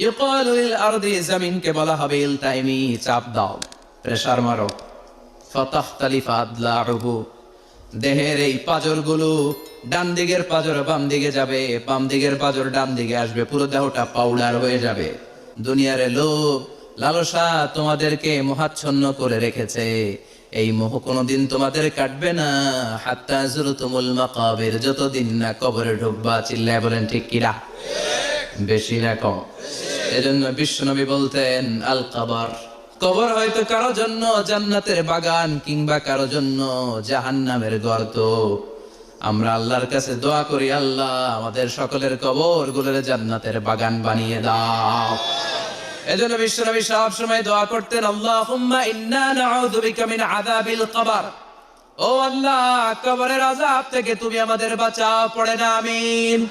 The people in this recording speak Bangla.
ইউকালু লিল আরদি, জমিনকে বলা হবে ইলতাইমি, চাপ দাও, প্রেসার মারো। ফাতাখতালিফা আদলাউহু, দেহের এই পাঁজরগুলো, ডান দিকের পাঁজর বাম দিকে যাবে, বাম দিকের পাঁজর ডান দিকে আসবে, পুরো দেহটা পাউডার হয়ে যাবে। দুনিয়ার লোভ লালসা তোমাদেরকে মোহাচ্ছন্ন করে রেখেছে, এই মোহ কোনোদিন তোমাদের কাটবে না। হাত্তা যুরতুমুল মাকাবির, যতদিন না কবরে ঢুকবা। চিল্লায় বলেন ঠিক কিনা? বেশি না কম? এজন্য বিশ্বনবী বলতেন আল কবর, কবর হয়তো কারো জন্য জান্নাতের বাগান, কিংবা কারো জন্য জাহান্নামের গর্ত। আমরা আল্লাহর কাছে দোয়া করি, আল্লাহ আমাদের সকলের কবর গুলোর জান্নাতের বাগান বানিয়ে দাও। এজন্য বিশ্বনবী সব সময় দোয়া করতেন, আল্লাহুম্মা ইন্না নাউযু বিকা মিন আযাবিল কবর, ও আল্লাহ কবরের আযাব থেকে তুমি আমাদের বাঁচাও। পড়ে না আমিন।